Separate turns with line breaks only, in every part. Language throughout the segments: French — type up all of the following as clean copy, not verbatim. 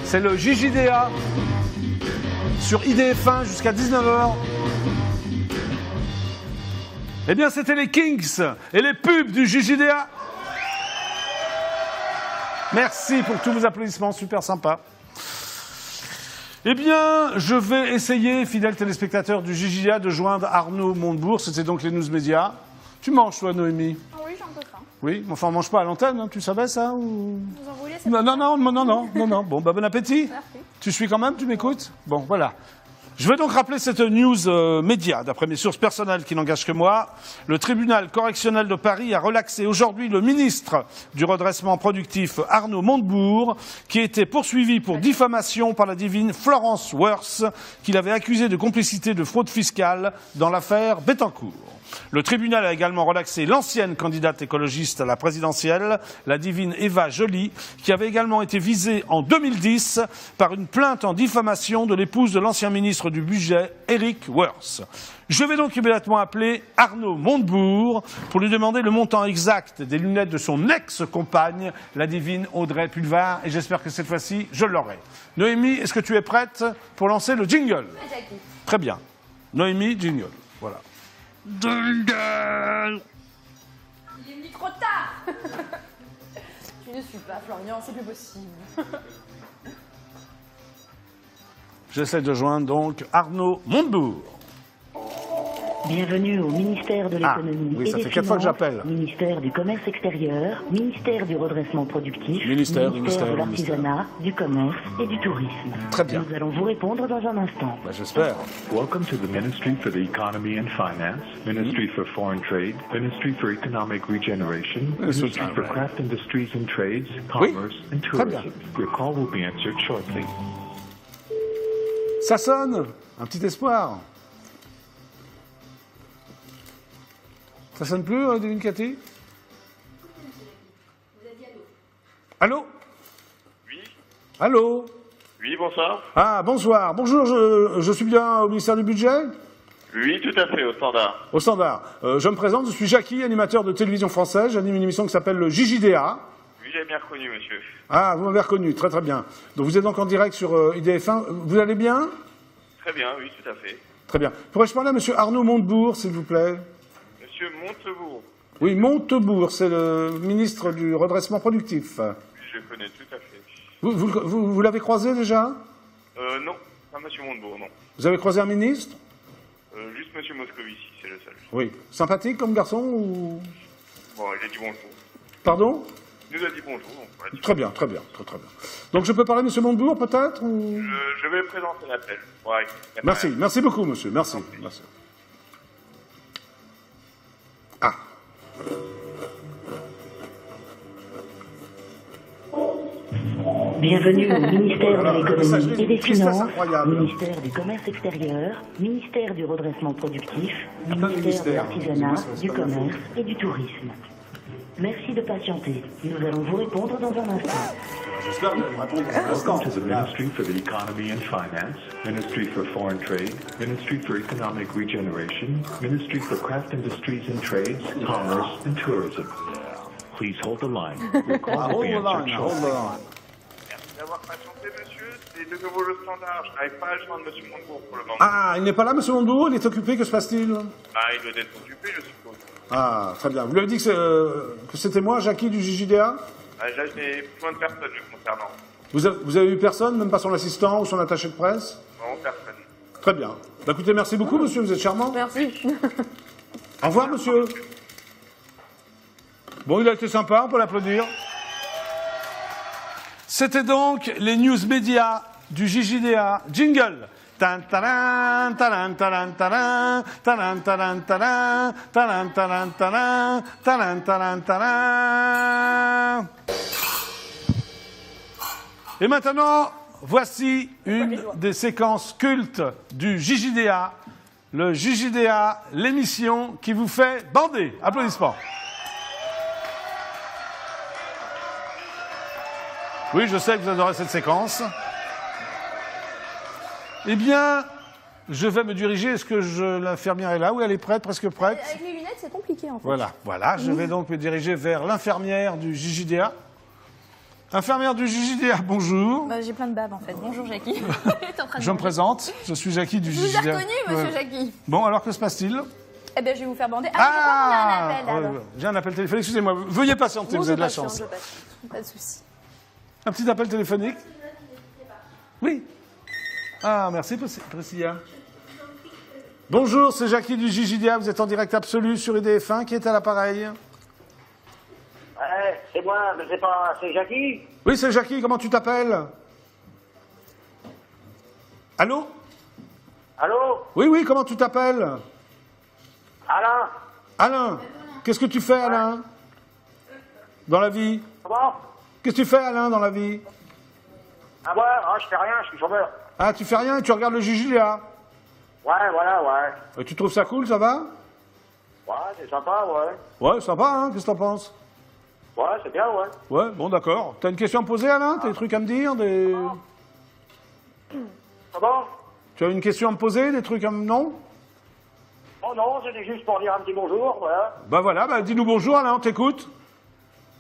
C'est le JJDA sur IDF1 jusqu'à 19h. Eh bien, c'était les Kings et les pubs du JJDA. Merci pour tous vos applaudissements, super sympa. Eh bien, je vais essayer, fidèles téléspectateurs du JJDA, de joindre Arnaud Montebourg. C'était donc les news médias. Tu manges, toi, Noémie?
Oui, j'ai un peu faim.
Oui, mais enfin, on mange pas à l'antenne, hein, tu savais ça ou...
Vous en voulez?
Non. Bon, bah, bon appétit.
Merci.
Tu suis quand même, tu m'écoutes? Bon, voilà. Je vais donc rappeler cette news média, d'après mes sources personnelles qui n'engagent que moi. Le tribunal correctionnel de Paris a relaxé aujourd'hui le ministre du redressement productif, Arnaud Montebourg, qui était poursuivi pour diffamation par la divine Florence Worth, qu'il avait accusé de complicité de fraude fiscale dans l'affaire Bettencourt. Le tribunal a également relaxé l'ancienne candidate écologiste à la présidentielle, la divine Eva Joly, qui avait également été visée en 2010 par une plainte en diffamation de l'épouse de l'ancien ministre du Budget, Eric Woerth. Je vais donc immédiatement appeler Arnaud Montebourg pour lui demander le montant exact des lunettes de son ex-compagne, la divine Audrey Pulvar, et j'espère que cette fois-ci, je l'aurai. Noémie, est-ce que tu es prête pour lancer le jingle? Très bien. Noémie, jingle. Voilà. Jingle!
Il est venu trop tard. Tu ne suis pas Florian, c'est plus possible.
J'essaie de joindre donc Arnaud Montebourg.
Bienvenue au ministère de l'économie
oui,
et
ça
des
fait 4 fois que
finances,
j'appelle.
ministère du commerce extérieur, ministère du redressement productif,
Ministère
de l'artisanat, du commerce et du tourisme.
Très bien.
Nous allons vous répondre dans un instant.
Bah, j'espère.
Welcome to the Ministry for the Economy and Finance, Ministry for Foreign Trade, Ministry for Economic Regeneration, Ministry for Craft Industries and Trades, Commerce and
Très bien.
Tourism. Your call will be answered shortly.
Ça sonne. Un petit espoir. Ça sonne plus, Devine Cathy? Allô?
Oui.
Allô?
Oui, bonsoir.
Ah, bonsoir. Bonjour, je suis bien au ministère du Budget?
Oui, tout à fait, au standard.
Au standard. Je me présente, je suis Jackie, animateur de télévision française. J'anime une émission qui s'appelle le JJDA.
Oui, j'ai bien reconnu, monsieur.
Ah, vous m'avez reconnu, très très bien. Donc vous êtes donc en direct sur IDF1. Vous allez bien?
Très bien, oui, tout à fait.
Très bien. Pourrais-je parler à monsieur Arnaud Montebourg, s'il vous plaît?
Monsieur Montebourg.
Oui, Montebourg, c'est le ministre du redressement productif.
Oui, je connais tout à fait.
Vous l'avez croisé déjà?
Non, pas monsieur Montebourg, non.
Vous avez croisé un ministre?
Juste monsieur Moscovici, c'est le seul.
Oui. Sympathique comme garçon ou...
Bon, il a dit bonjour.
Pardon?
Il nous a dit bonjour. On va dire.
Très bien, très bien, très très bien. Donc je peux parler à monsieur Montebourg peut-être ou...
Je vais présenter l'appel. Ouais,
Merci, merci beaucoup monsieur, merci. Merci. Ah.
Bienvenue au ministère de l'économie
messagerie
et des
d'une tristesse
finances,
incroyable.
ministère du commerce extérieur, ministère du redressement productif,
Il y a plein de
ministère de
ministères.
l'artisanat,
C'est
du
pas de la
commerce et du tourisme. Merci de patienter. Nous allons vous répondre dans un instant.
J'espère que vous répondre à
Welcome to the Ministry for the Economy and Finance, Ministry for Foreign Trade, Ministry for Economic Regeneration, Ministry for Craft Industries and Trades, Commerce and Tourism. Please hold the line. Your call will be answered shortly.
Merci d'avoir patienté, monsieur. C'est de nouveau le standard. Je n'arrive pas à joindre monsieur Montebourg pour le moment.
Ah, il n'est pas là monsieur Montebourg, il est occupé, que se passe-t-il?
Ah, il doit être occupé, je suppose.
Ah, très bien. Vous lui avez dit que c'était moi, Jackie du JJDA?
Ah, là, je n'ai besoin de personne le concernant.
Vous avez eu personne, même pas son assistant ou son attaché de presse?
Non, personne.
Très bien. Bah, écoutez, merci beaucoup monsieur, vous êtes charmant.
Merci.
Au revoir monsieur. Bon, il a été sympa, on peut l'applaudir. C'était donc les news médias du JJDA. Jingle. Tan, taran, taran, taran, taran, taran, taran, taran, taran, taran, taran, taran, taran, taran. Et maintenant, voici une des séquences cultes du JJDA. Le JJDA, l'émission qui vous fait bander. Applaudissements. Oui, je sais que vous adorez cette séquence. Eh bien, je vais me diriger. Est-ce que l'infirmière est là? Oui, elle est prête, presque prête.
Avec les lunettes, c'est compliqué en fait.
Voilà. Je vais donc me diriger vers l'infirmière du JJDA. Infirmière du JJDA, bonjour.
Bah, j'ai plein de babes en fait. Bonjour Jackie. T'es en train de
Je me
manger.
présente, je suis Jackie du
Je vous ai
JJDA.
reconnu, monsieur
Ouais.
Jackie.
Bon, alors que se passe-t-il?
Eh bien, je vais vous faire bander. Ah, je crois qu'on a un appel alors.
J'ai un appel téléphonique, excusez-moi, veuillez patienter,
Bon,
vous
je
avez de la
patiente,
chance.
je patiente. Pas de souci.
Un petit appel téléphonique? Oui. Ah, merci Priscilla. Bonjour, c'est Jackie du JJDA, vous êtes en direct absolu sur IDF1, qui est à l'appareil?
C'est moi, mais c'est Jackie.
Oui, c'est Jackie, comment tu t'appelles? Allô?
Allô?
Oui, comment tu t'appelles?
Alain?
Alain, qu'est-ce que tu fais, Alain? Dans la vie?
Comment?
Qu'est-ce que tu fais, Alain, dans la vie?
Ah ouais, je fais rien, je suis chômeur.
Ah, tu fais rien et tu regardes le JJDA?
Ouais, voilà, ouais.
Et tu trouves ça cool, ça va?
Ouais, c'est sympa, ouais.
Ouais, sympa, hein, qu'est-ce que t'en penses?
Ouais, c'est bien, ouais.
Ouais, bon, d'accord. T'as une question à me poser, Alain? T'as des trucs à me dire?
Comment?
Tu as une question à me poser? Des trucs à me... Non?
Oh non, c'était juste pour dire un petit bonjour, voilà.
Bah voilà, bah dis-nous bonjour, Alain, on t'écoute.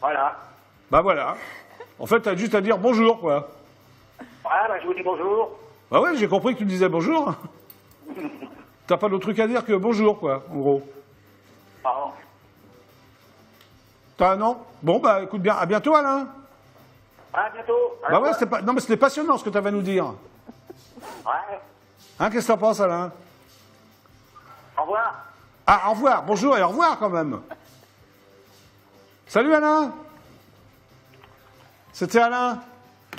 Voilà.
Bah voilà. En fait, t'as juste à dire bonjour, quoi.
Ouais, bah je vous dis bonjour.
Bah ouais, j'ai compris que tu disais bonjour. T'as pas d'autre truc à dire que bonjour, quoi, en gros.
Pardon.
T'as, non? Bon, bah écoute bien, à bientôt, Alain.
À bientôt.
Bah ouais, non, mais c'était passionnant ce que t'avais à nous dire.
Ouais.
Hein, qu'est-ce que t'en penses, Alain?
Au revoir.
Ah, au revoir, bonjour et au revoir, quand même. Salut, Alain. C'était Alain.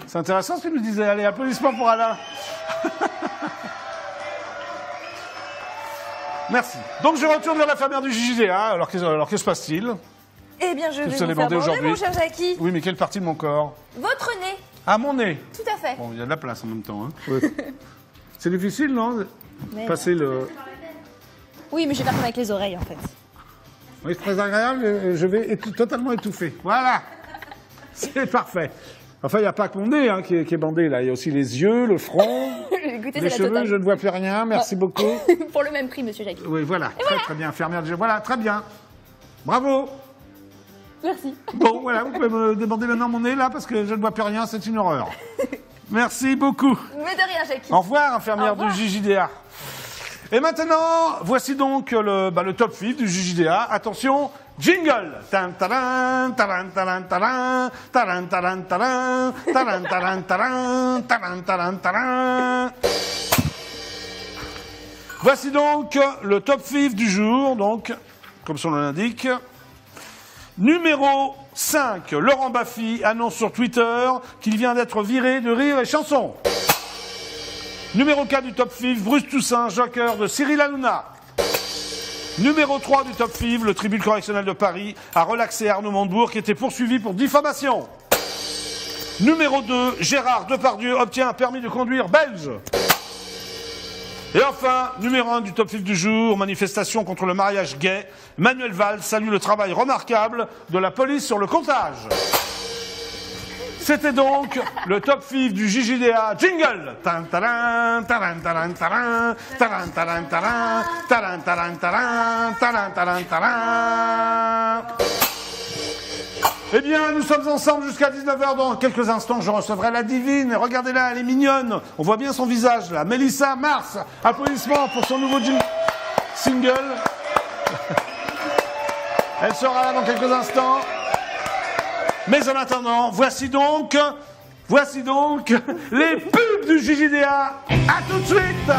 C'est intéressant ce qu'il nous disait. Allez, applaudissements pour Alain. Merci. Donc, je retourne vers l'infirmière du JJDA. Alors, que se passe-t-il?
Eh bien, je vais
Qu'est-ce que
vous
vous allez
faire
demander
bander,
aujourd'hui?
mon cher Jackie.
Oui, mais quelle partie de mon corps?
Votre nez,
Ah, mon nez.
tout à fait.
Bon, il y a de la place en même temps. Hein. C'est difficile, non?
Mais
Passer le...
Oui, mais je vais faire comme avec les oreilles en fait.
Oui, c'est très agréable. Je vais totalement étouffer. Voilà. C'est parfait. Enfin, il n'y a pas que mon nez hein, qui est bandé, là. Il y a aussi les yeux, le front,
Écoutez,
les
c'est la
cheveux.
totale.
Je ne vois plus rien. Merci beaucoup.
Pour le même prix, monsieur Jackie.
Oui, voilà. Très bien. Infirmière du... Voilà, très bien. Bravo.
Merci.
Bon, voilà, vous pouvez me demander maintenant mon nez, là, parce que je ne vois plus rien. C'est une horreur. Merci beaucoup.
Mais de rien, Jackie.
Au revoir, infirmière
Au revoir.
du JJDA. Et maintenant, voici donc le top 5 du JJDA. Attention, jingle. Tan, taran, taran, taran, taran, taran, taran, taran, taran, taran, taran, taran, taran, taran. Voici donc le top 5 du jour, donc, comme son nom l'indique. Numéro 5, Laurent Baffy annonce sur Twitter qu'il vient d'être viré de Rire et Chanson. Numéro 4 du top 5, Bruce Toussaint, Joker de Cyril Hanouna. Numéro 3 du top 5, le tribunal correctionnel de Paris a relaxé Arnaud Montebourg qui était poursuivi pour diffamation. Numéro 2, Gérard Depardieu obtient un permis de conduire belge. Et enfin, numéro 1 du top 5 du jour, manifestation contre le mariage gay. Manuel Valls salue le travail remarquable de la police sur le comptage. C'était donc le top 5 du JJDA. Jingle. Tan, taran, taran, taran, taran, taran, taran, taran, taran, taran, taran, taran, taran, taran. Eh bien, nous sommes ensemble jusqu'à 19h. Dans quelques instants, je recevrai la divine. Regardez-la, elle est mignonne. On voit bien son visage, là. Mélissa Mars. Applaudissements pour son nouveau single. Elle sera là dans quelques instants. Mais en attendant, voici donc les pubs du JJDA. À tout de suite.